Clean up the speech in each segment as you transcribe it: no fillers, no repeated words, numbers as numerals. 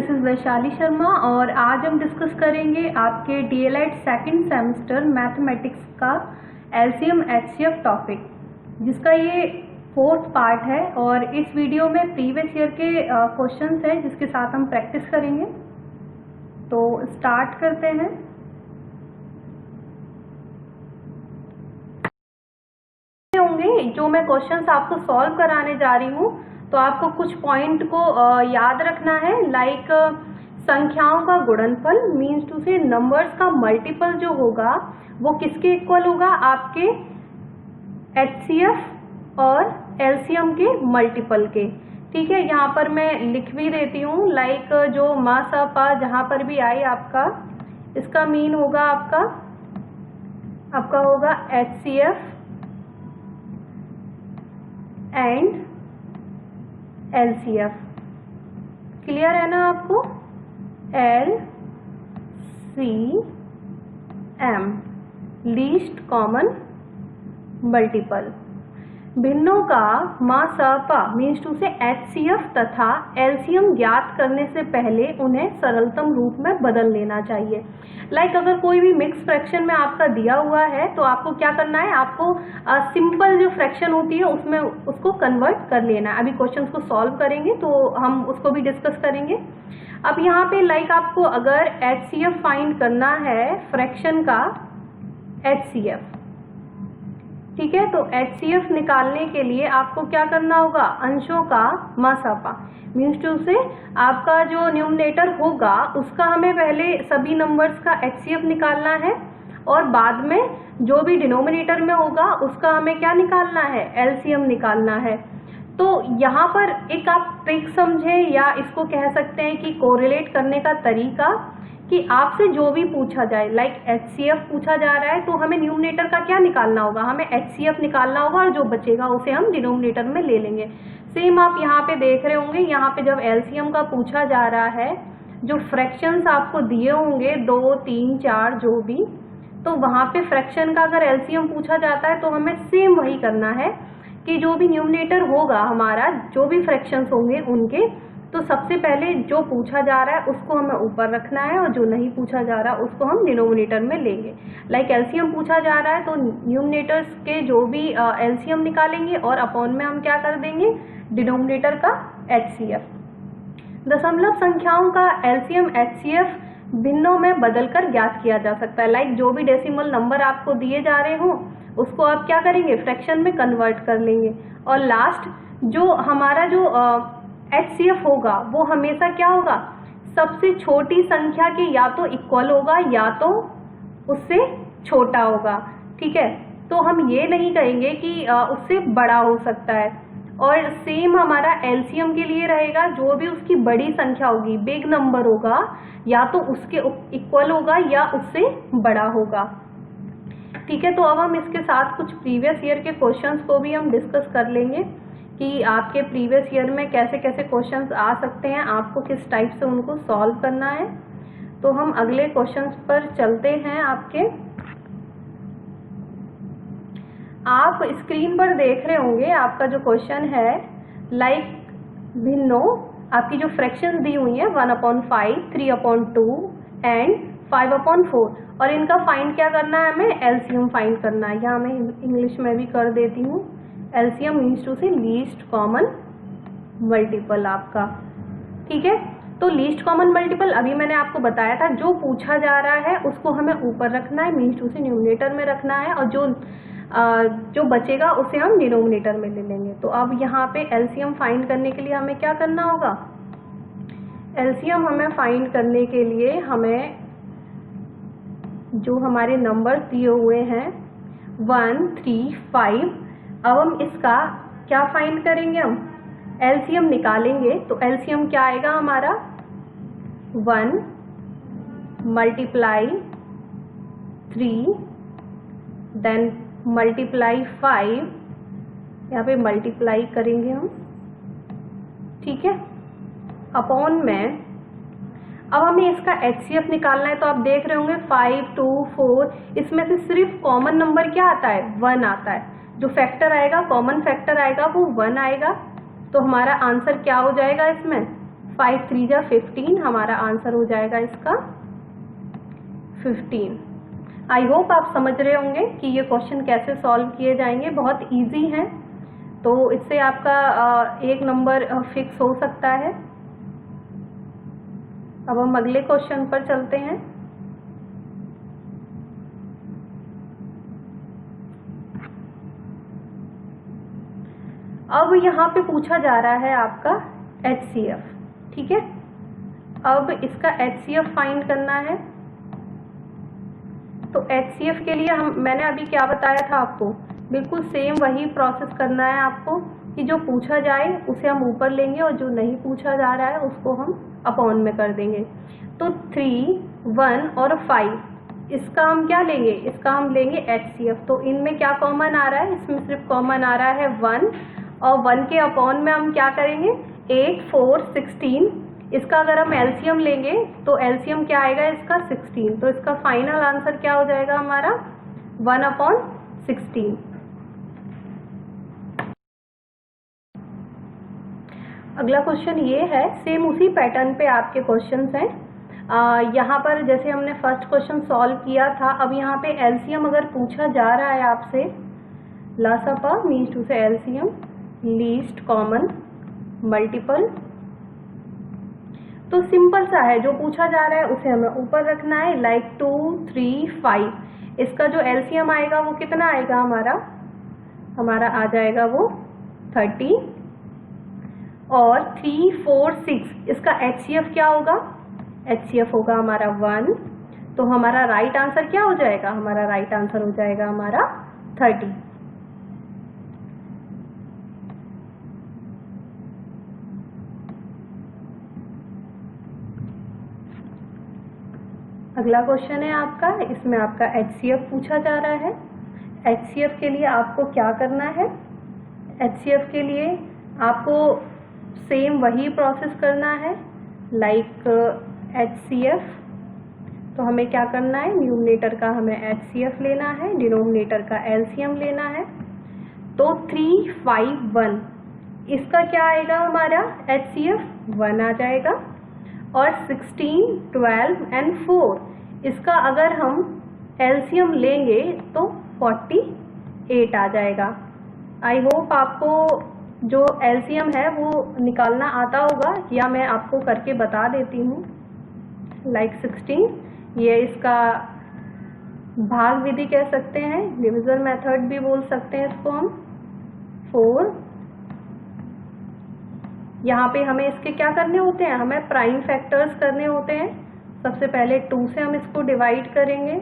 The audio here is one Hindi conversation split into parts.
दिस इज़ वैशाली शर्मा और आज हम डिस्कस करेंगे आपके डीएलएड सेकंड सेमेस्टर मैथमेटिक्स का एलसीएम एचसीएफ टॉपिक, जिसका ये फोर्थ पार्ट है। और इस वीडियो में प्रीवियस ईयर के क्वेश्चंस हैं जिसके साथ हम प्रैक्टिस करेंगे। तो स्टार्ट करते हैं। होंगे जो मैं क्वेश्चंस आपको सॉल्व कराने जा रही हूँ, तो आपको कुछ पॉइंट को याद रखना है। लाइक संख्याओं का गुणनफल मीन्स टू से नंबर्स का मल्टीपल जो होगा वो किसके इक्वल होगा, आपके एचसीएफ और एलसीएम के मल्टीपल के। ठीक है, यहाँ पर मैं लिख भी देती हूँ। लाइक जो मा सा पा जहाँ पर भी आई आपका, इसका मीन होगा आपका होगा एचसीएफ एंड एलसीएफ। क्लियर है ना आपको? LCM least common multiple. भिन्नों का मा सा पा मीन्स टू से एचसीएफ तथा एलसीएम ज्ञात करने से पहले उन्हें सरलतम रूप में बदल लेना चाहिए। लाइक अगर कोई भी मिक्स फ्रैक्शन में आपका दिया हुआ है तो आपको क्या करना है, आपको सिंपल जो फ्रैक्शन होती है उसमें उसको कन्वर्ट कर लेना है। अभी क्वेश्चंस को सॉल्व करेंगे तो हम उसको भी डिस्कस करेंगे। अब यहाँ पे लाइक आपको अगर एचसीएफ फाइंड करना है फ्रैक्शन का एचसीएफ, ठीक है, तो एचसीएफ निकालने के लिए आपको क्या करना होगा, अंशों का मा सा पा मीन्स टू से आपका जो न्यूमरेटर होगा उसका हमें पहले सभी नंबर्स का एचसीएफ निकालना है और बाद में जो भी डिनोमिनेटर में होगा उसका हमें क्या निकालना है, एलसीएम निकालना है। तो यहाँ पर एक आप ट्रिक समझे या इसको कह सकते हैं कि कोरिलेट करने का तरीका, कि आपसे जो भी पूछा जाए, लाइक एचसीएफ पूछा जा रहा है तो हमें न्यूमरेटर का क्या निकालना होगा, हमें एचसीएफ निकालना होगा और जो बचेगा उसे हम डिनोमिनेटर में ले लेंगे। सेम आप यहाँ पे देख रहे होंगे, यहाँ पे जब एलसीएम का पूछा जा रहा है, जो फ्रैक्शंस आपको दिए होंगे 2, 3, 4 जो भी, तो वहाँ पे फ्रैक्शन का अगर एलसीएम पूछा जाता है तो हमें सेम वही करना है कि जो भी न्यूमरेटर होगा हमारा, जो भी फ्रैक्शंस होंगे उनके, तो सबसे पहले जो पूछा जा रहा है उसको हमें ऊपर रखना है और जो नहीं पूछा जा रहा उसको हम डिनोमिनेटर में लेंगे। लाइक एलसीएम पूछा जा रहा है तो न्यूमरेटर्स के जो भी एलसीएम निकालेंगे और अपॉन में हम क्या कर देंगे, डिनोमिनेटर का एचसीएफ। दशमलव संख्याओं का एलसीएम एचसीएफ भिन्नों में बदलकर ज्ञात किया जा सकता है। लाइक जो भी डेसिमल नंबर आपको दिए जा रहे हो उसको आप क्या करेंगे, फ्रैक्शन में कन्वर्ट कर लेंगे। और लास्ट जो हमारा जो एचसीएफ होगा वो हमेशा क्या होगा, सबसे छोटी संख्या के या तो इक्वल होगा या तो उससे छोटा होगा। ठीक है, तो हम ये नहीं कहेंगे कि उससे बड़ा हो सकता है। और सेम हमारा एलसीएम के लिए रहेगा, जो भी उसकी बड़ी संख्या होगी, बिग नंबर होगा, या तो उसके इक्वल होगा या उससे बड़ा होगा। ठीक है, तो अब हम इसके साथ कुछ प्रीवियस ईयर के क्वेश्चंस को भी हम डिस्कस कर लेंगे कि आपके प्रीवियस ईयर में कैसे कैसे क्वेश्चंस आ सकते हैं, आपको किस टाइप से उनको सॉल्व करना है। तो हम अगले क्वेश्चंस पर चलते हैं। आप स्क्रीन पर देख रहे होंगे आपका जो क्वेश्चन है, लाइक भिन्नों आपकी जो फ्रैक्शंस दी हुई है 1/5, 3/2 एंड 5/4, और इनका फाइंड क्या करना है, हमें एलसीएम फाइंड करना है। यहाँ मैं इंग्लिश में भी कर देती हूँ, एलसीएम मीन्स टू से लीस्ट कॉमन मल्टीपल आपका। ठीक है, तो लीस्ट कॉमन मल्टीपल अभी मैंने आपको बताया था, जो पूछा जा रहा है उसको हमें ऊपर रखना है, मीन्स टू से न्यूमरेटर में रखना है, और जो बचेगा उसे हम डिनोमिनेटर में ले लेंगे। तो अब यहाँ पे एलसीएम फाइंड करने के लिए हमें क्या करना होगा, एलसीएम हमें फाइंड करने के लिए हमें जो हमारे नंबर दिए हुए हैं 1, 3, 5, अब हम इसका क्या फाइंड करेंगे, हम एलसीएम निकालेंगे। तो एलसीएम क्या आएगा हमारा, 1 मल्टीप्लाई 3 देन मल्टीप्लाई 5, यहाँ पे मल्टीप्लाई करेंगे हम, ठीक है, अपॉन में। अब हमें इसका एचसीएफ निकालना है, तो आप देख रहे होंगे 5, 2, 4, इसमें से सिर्फ कॉमन नंबर क्या आता है, 1 आता है। जो फैक्टर आएगा, कॉमन फैक्टर आएगा वो 1 आएगा। तो हमारा आंसर क्या हो जाएगा इसमें, 5 3 जा 15, हमारा आंसर हो जाएगा इसका 15। आई होप आप समझ रहे होंगे कि ये क्वेश्चन कैसे सॉल्व किए जाएंगे, बहुत इजी है, तो इससे आपका एक नंबर फिक्स हो सकता है। अब हम अगले क्वेश्चन पर चलते हैं। अब यहाँ पे पूछा जा रहा है आपका HCF, ठीक है। अब इसका HCF फाइंड करना है। तो HCF के लिए मैंने अभी क्या बताया था आपको, बिल्कुल सेम वही प्रोसेस करना है आपको कि जो पूछा जाए उसे हम ऊपर लेंगे और जो नहीं पूछा जा रहा है उसको हम अपॉन में कर देंगे। तो 3, 1 और 5, इसका हम क्या लेंगे, इसका हम लेंगे HCF। तो इनमें क्या कॉमन आ रहा है, इसमें सिर्फ कॉमन आ रहा है 1, और 1 के अपॉन में हम क्या करेंगे 8, 4, 16। इसका अगर हम एलसीएम लेंगे तो एलसीएम क्या आएगा इसका 16। तो इसका फाइनल आंसर क्या हो जाएगा हमारा 1/16। अगला क्वेश्चन ये है, सेम उसी पैटर्न पे आपके क्वेश्चंस हैं। यहाँ पर जैसे हमने फर्स्ट क्वेश्चन सॉल्व किया था, अब यहाँ पे एलसीएम अगर पूछा जा रहा है आपसे, लासापा मीन्स टू से एलसीएम लीस्ट कॉमन मल्टीपल, तो सिंपल सा है, जो पूछा जा रहा है उसे हमें ऊपर रखना है, लाइक 2, 3, 5। इसका जो एलसीएम आएगा वो कितना आएगा हमारा आ जाएगा वो 30, और 3, 4, 6 इसका HCF क्या होगा, HCF होगा हमारा 1। तो हमारा राइट आंसर क्या हो जाएगा, हमारा राइट आंसर हो जाएगा हमारा 30। अगला क्वेश्चन है आपका, इसमें आपका HCF पूछा जा रहा है। HCF के लिए आपको क्या करना है, HCF के लिए आपको सेम वही प्रोसेस करना है, लाइक HCF। तो हमें क्या करना है, न्यूमरेटर का हमें HCF लेना है, डिनोमिनेटर का LCM लेना है। तो 3, 5, 1 इसका क्या आएगा हमारा HCF 1 आ जाएगा, और 16, 12 एंड 4 इसका अगर हम एलसीएम लेंगे तो 48 आ जाएगा। आई होप आपको जो एलसीएम है वो निकालना आता होगा, या मैं आपको करके बता देती हूँ। लाइक 16, ये इसका भाग विधि कह सकते हैं, डिविजन मेथड भी बोल सकते हैं इसको हम। 4, यहाँ पे हमें इसके क्या करने होते हैं, हमें प्राइम फैक्टर्स करने होते हैं। सबसे पहले 2 से हम इसको डिवाइड करेंगे,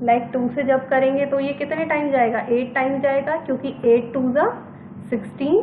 लाइक 2 से जब करेंगे तो ये कितने टाइम जाएगा, 8 टाइम जाएगा, क्योंकि 8 2 जा 16।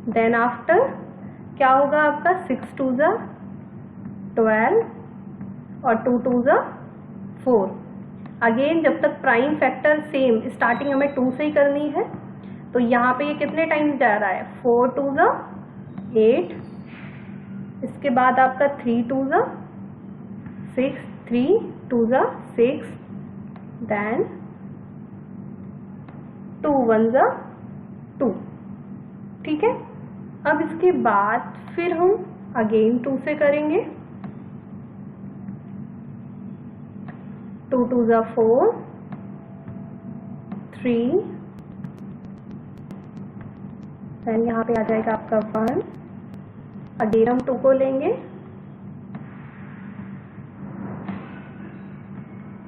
देन आफ्टर क्या होगा आपका 6 2 जा 12 और 2 2 जा 4। अगेन जब तक प्राइम फैक्टर सेम, स्टार्टिंग हमें 2 से ही करनी है, तो यहाँ पे ये कितने टाइम जा रहा है, 4 2 जा 8, इसके बाद आपका 3 2 जा 6, 3 2 जा 6, देन 2 1 जा 2, ठीक है। अब इसके बाद फिर हम अगेन 2 से करेंगे, 2 2 जा 4, 3, देन यहाँ पे आ जाएगा आपका 1। अगेन हम 2 को लेंगे,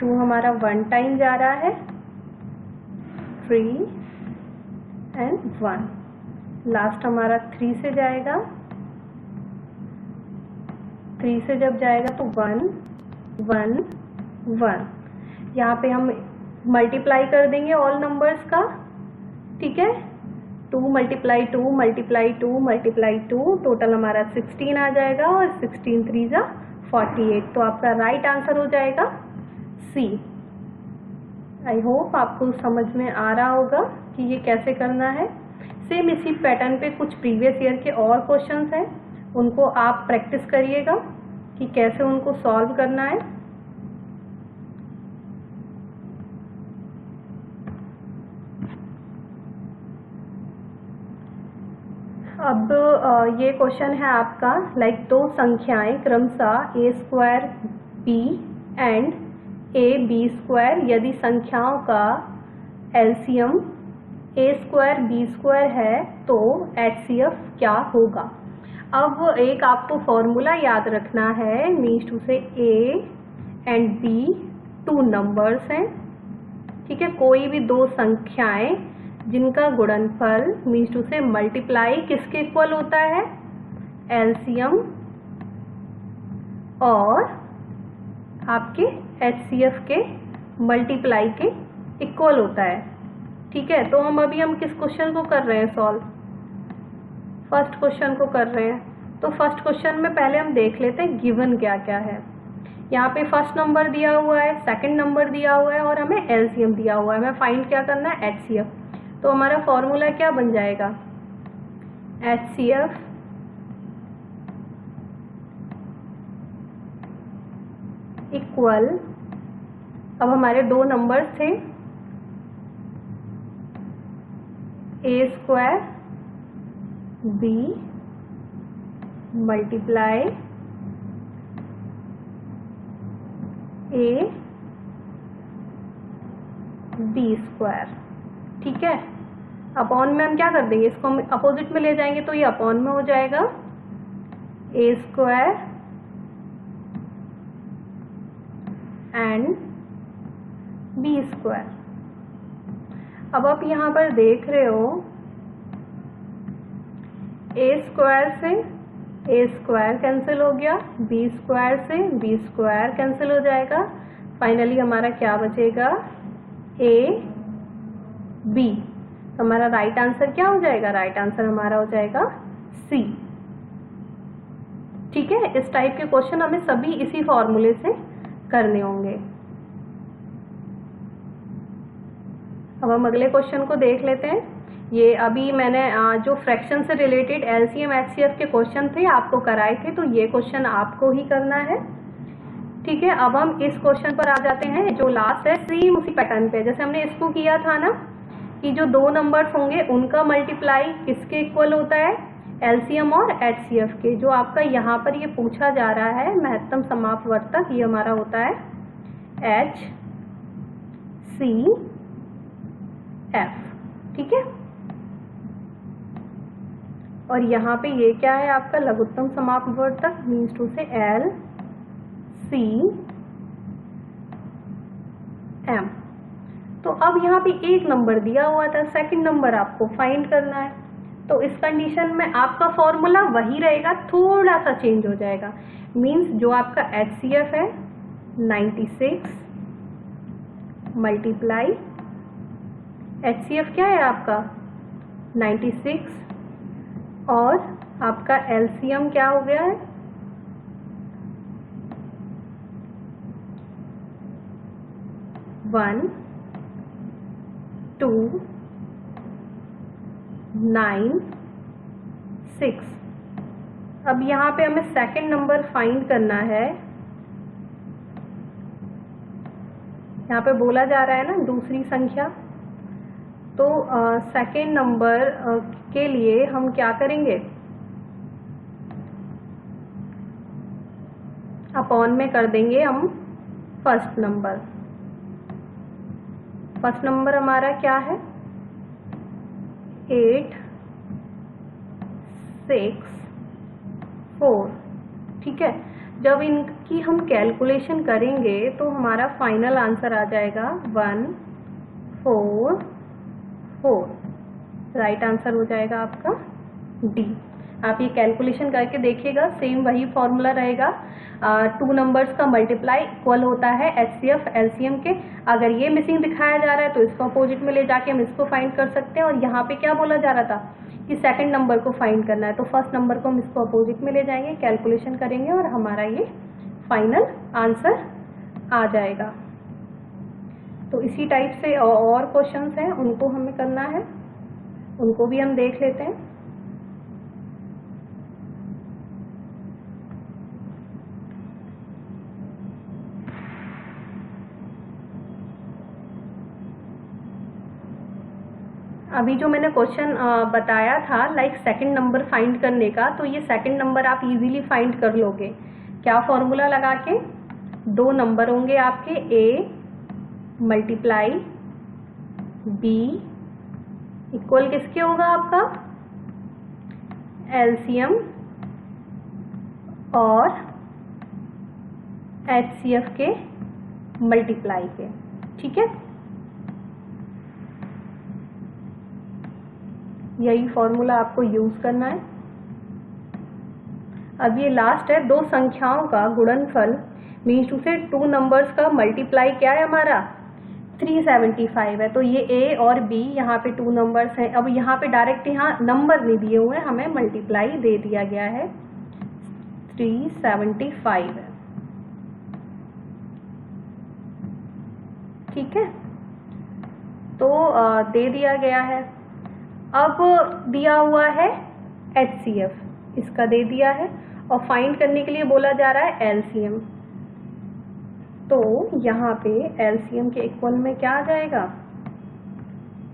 2 हमारा 1 टाइम जा रहा है, 3 एंड 1। लास्ट हमारा 3 से जाएगा, 3 से जब जाएगा तो 1 1 1। यहाँ पे हम मल्टीप्लाई कर देंगे ऑल नंबर्स का, ठीक है। 2 × 2 × 2 × 2, टोटल हमारा 16 आ जाएगा, और 16 3 जा 48। तो आपका राइट आंसर हो जाएगा C। आई होप आपको समझ में आ रहा होगा कि ये कैसे करना है। सेम इसी पैटर्न पे कुछ प्रीवियस ईयर के और क्वेश्चंस हैं, उनको आप प्रैक्टिस करिएगा कि कैसे उनको सॉल्व करना है। अब ये क्वेश्चन है आपका, लाइक दो संख्याएं क्रमशः a square b and a b square, यदि संख्याओं का LCM a square b square है तो HCF क्या होगा। अब एक आपको फॉर्मूला याद रखना है, मीन्स टू से a and b two numbers हैं, ठीक है। कोई भी दो संख्याएं जिनका गुणनफल मीन्स टू से मल्टीप्लाई किसके इक्वल होता है, एलसीएम और आपके HCF के मल्टीप्लाई के इक्वल होता है, ठीक है। तो हम किस क्वेश्चन को कर रहे हैं सॉल्व, फर्स्ट क्वेश्चन को कर रहे हैं। तो फर्स्ट क्वेश्चन में पहले हम देख लेते हैं गिवन क्या क्या है। यहाँ पे फर्स्ट नंबर दिया हुआ है, सेकंड नंबर दिया हुआ है और हमें एलसीएम दिया हुआ है। हमें फाइंड क्या करना है, HCF। तो हमारा फॉर्मूला क्या बन जाएगा, HCF इक्वल, अब हमारे दो नंबर्स थे a square b multiply a b square, ठीक है। अपॉन में हम क्या कर देंगे, इसको हम अपोजिट में ले जाएंगे तो ये अपॉन में हो जाएगा a square and b square. अब आप यहाँ पर देख रहे हो a स्क्वायर से a स्क्वायर कैंसिल हो गया, b स्क्वायर से b स्क्वायर कैंसिल हो जाएगा, फाइनली हमारा क्या बचेगा, a b। तो हमारा राइट आंसर क्या हो जाएगा, राइट आंसर हमारा हो जाएगा C, ठीक है। इस टाइप के क्वेश्चन हमें सभी इसी फॉर्मूले से करने होंगे। अब हम अगले क्वेश्चन को देख लेते हैं। ये अभी मैंने जो फ्रैक्शन से रिलेटेड एलसीएम HCF के क्वेश्चन थे आपको कराए थे, तो ये क्वेश्चन आपको ही करना है, ठीक है। अब हम इस क्वेश्चन पर आ जाते हैं जो लास्ट है, सेम उसी पैटर्न पे जैसे हमने इसको किया था ना, कि जो दो नंबर्स होंगे उनका मल्टीप्लाई किसके इक्वल होता है, एलसीएम और HCF के। जो आपका यहाँ पर ये पूछा जा रहा है महत्तम समापवर्तक, ये हमारा होता है HCF, ठीक है। और यहाँ पे ये क्या है आपका लघुत्तम समापवर्तक, मीन्स टू से LCM। तो अब यहाँ पे एक नंबर दिया हुआ था, सेकंड नंबर आपको फाइंड करना है। तो इस कंडीशन में आपका फॉर्मूला वही रहेगा, थोड़ा सा चेंज हो जाएगा। मीन्स जो आपका HCF है 96 मल्टीप्लाई, HCF क्या है आपका 96 और आपका LCM क्या हो गया है 1 2 9 6। अब यहाँ पे हमें सेकंड नंबर फाइंड करना है। यहाँ पे बोला जा रहा है ना दूसरी संख्या, तो सेकंड नंबर के लिए हम क्या करेंगे, अपॉन में कर देंगे हम फर्स्ट नंबर। फर्स्ट नंबर हमारा क्या है 8 6 4, ठीक है। जब इनकी हम कैलकुलेशन करेंगे तो हमारा फाइनल आंसर आ जाएगा 1 4 4, राइट आंसर हो जाएगा आपका डी। आप ये कैलकुलेशन करके देखिएगा, सेम वही फॉर्मूला रहेगा। टू नंबर्स का मल्टीप्लाई इक्वल होता है HCF LCM के। अगर ये मिसिंग दिखाया जा रहा है तो इसको अपोजिट में ले जाके हम इसको फाइंड कर सकते हैं। और यहाँ पे क्या बोला जा रहा था कि सेकंड नंबर को फाइंड करना है, तो फर्स्ट नंबर को हम इसको अपोजिट में ले जाएंगे, कैलकुलेशन करेंगे और हमारा ये फाइनल आंसर आ जाएगा। तो इसी टाइप से और क्वेश्चंस हैं, उनको हमें करना है, उनको भी हम देख लेते हैं। अभी जो मैंने क्वेश्चन बताया था लाइक सेकंड नंबर फाइंड करने का, तो ये सेकंड नंबर आप इजीली फाइंड कर लोगे। क्या फॉर्मूला लगा के, दो नंबर होंगे आपके, a मल्टीप्लाई b इक्वल किसके होगा आपका, एलसीएम और एचसीएफ के मल्टीप्लाई के। ठीक है, यही फॉर्मूला आपको यूज करना है। अब ये लास्ट है, दो संख्याओं का गुणनफल मीन्स टू से टू नंबर्स का मल्टीप्लाई क्या है हमारा, 375 है। तो ये ए और बी यहाँ पे टू नंबर्स हैं। अब यहाँ पे डायरेक्ट यहाँ नंबर नहीं दिए हुए हैं, हमें मल्टीप्लाई दे दिया गया है, 375 है। ठीक है, तो दे दिया गया है। अब दिया हुआ है HCF, इसका दे दिया है, और फाइंड करने के लिए बोला जा रहा है LCM। तो यहाँ पे LCM के इक्वल में क्या आ जाएगा,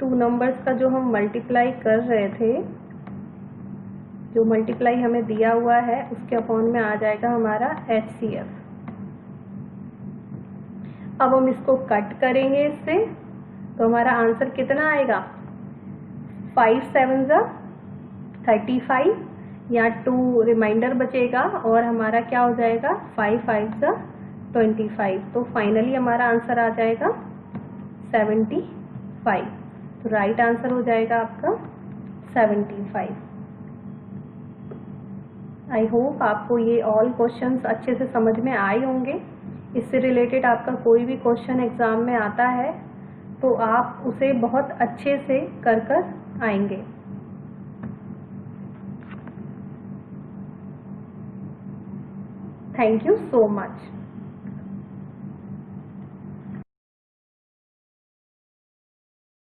टू नंबर्स का जो हम मल्टीप्लाई कर रहे थे, जो मल्टीप्लाई हमें दिया हुआ है उसके अपॉन में आ जाएगा हमारा HCF। अब हम इसको कट करेंगे इससे, तो हमारा आंसर कितना आएगा, 5 7 35, या 2 रिमाइंडर बचेगा और हमारा क्या हो जाएगा, 5 5 25। तो फाइनली हमारा आंसर आ जाएगा 75। तो राइट आंसर हो जाएगा आपका 75। आई होप आपको ये ऑल क्वेश्चंस अच्छे से समझ में आए होंगे। इससे रिलेटेड आपका कोई भी क्वेश्चन एग्जाम में आता है तो आप उसे बहुत अच्छे से कर आएंगे। Thank you so much.